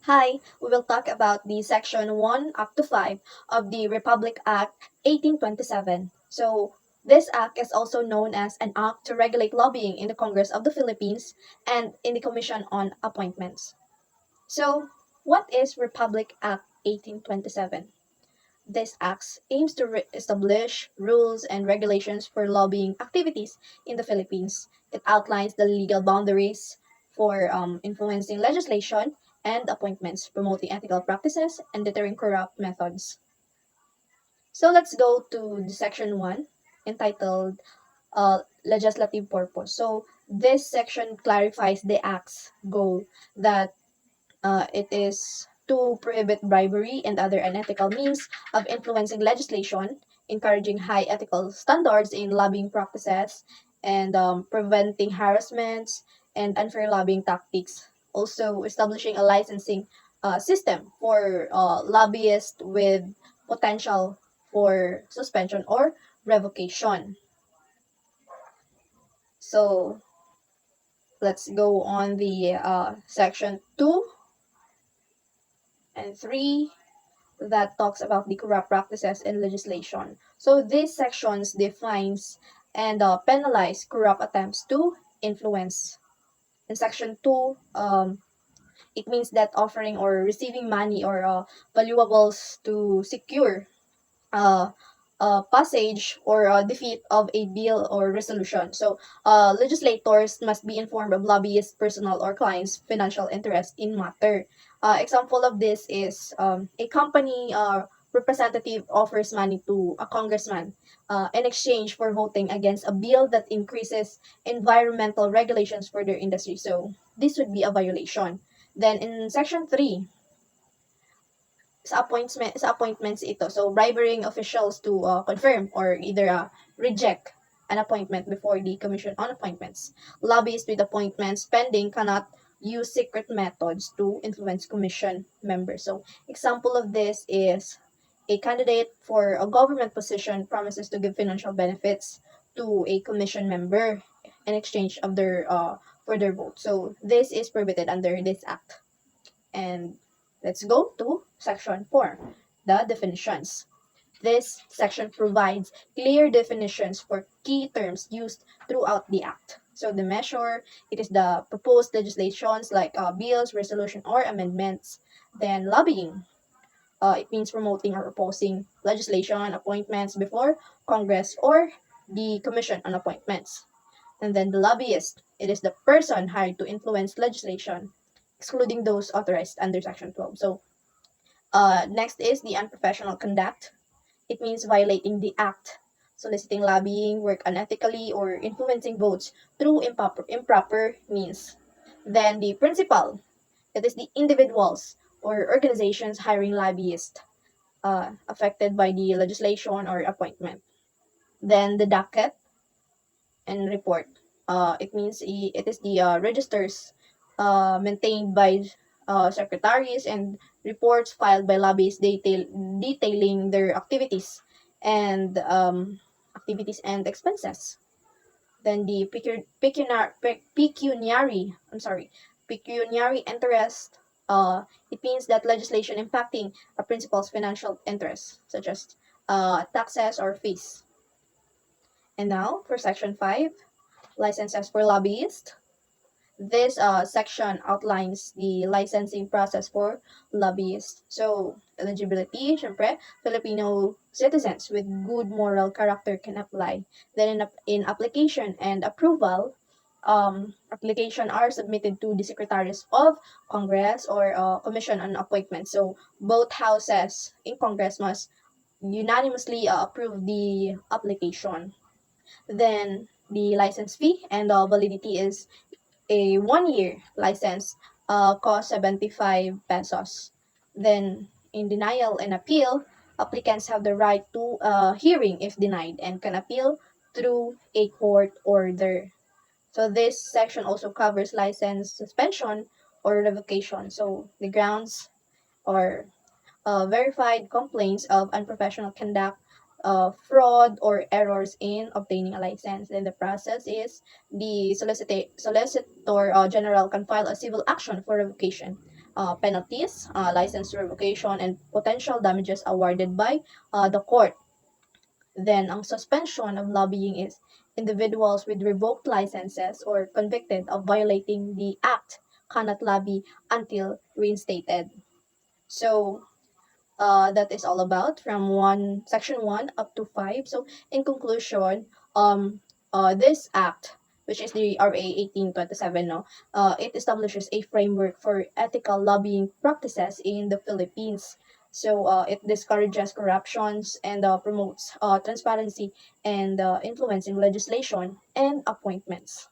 Hi, we will talk about the Section 1 up to 5 of the Republic Act 1827. So, this act is also known as an act to regulate lobbying in the Congress of the Philippines and in the Commission on Appointments. So, what is Republic Act 1827? This act aims to establish rules and regulations for lobbying activities in the Philippines. It outlines the legal boundaries for influencing legislation and appointments, promoting ethical practices, and deterring corrupt methods. So let's go to the section 1 entitled Legislative Purpose. So this section clarifies the act's goal that it is to prohibit bribery and other unethical means of influencing legislation, encouraging high ethical standards in lobbying practices, and preventing harassments and unfair lobbying tactics. Also, establishing a licensing system for lobbyists with potential for suspension or revocation. So, let's go on the section 2 and 3 that talks about the corrupt practices in legislation. So these sections defines and penalize corrupt attempts to influence. In section 2, it means that offering or receiving money or valuables to secure uh, passage or defeat of a bill or resolution. So, legislators must be informed of lobbyists' personal or clients' financial interest in matter. Example of this is a company representative offers money to a congressman in exchange for voting against a bill that increases environmental regulations for their industry. So, this would be a violation. Then in section 3, sa appointments ito. So, bribing officials to confirm or either reject an appointment before the Commission on Appointments. Lobbyists with appointments pending cannot use secret methods to influence commission members. So, example of this is a candidate for a government position promises to give financial benefits to a commission member in exchange of their for their vote. So, this is prohibited under this act. And let's go to section 4, the definitions. This section provides clear definitions for key terms used throughout the act. So the measure, it is the proposed legislations like bills, resolution, or amendments. Then lobbying, it means promoting or opposing legislation, appointments before Congress or the Commission on Appointments. And then the lobbyist, it is the person hired to influence legislation, excluding those authorized under Section 12. So, next is the unprofessional conduct. It means violating the act, soliciting lobbying, work unethically, or influencing votes through improper means. Then the principal, it is the individuals or organizations hiring lobbyists affected by the legislation or appointment. Then the docket and report. It means it is the registers maintained by secretaries and reports filed by lobbyists detailing their activities and expenses. Then the pecuniary interest. It means that legislation impacting a principal's financial interests, such as taxes or fees. And now for section 5, licenses for lobbyists. This section outlines the licensing process for lobbyists. So, eligibility, syempre, Filipino citizens with good moral character can apply. Then in application and approval, application are submitted to the Secretaries of Congress or Commission on Appointments. So, both houses in Congress must unanimously approve the application. Then the license fee and validity is a 1-year license costs 75 pesos. Then in denial and appeal, applicants have the right to hearing if denied and can appeal through a court order. So this section also covers license suspension or revocation. So the grounds are verified complaints of unprofessional conduct, fraud, or errors in obtaining a license. Then the process is the solicitor general can file a civil action for revocation penalties, license revocation, and potential damages awarded by the court. Then, ang suspension of lobbying is individuals with revoked licenses or convicted of violating the act cannot lobby until reinstated. So, that is all about from section 1 up to 5. So in conclusion, this act, which is the RA 1827, no, it establishes a framework for ethical lobbying practices in the Philippines. So it discourages corruptions and promotes transparency and influence in legislation and appointments.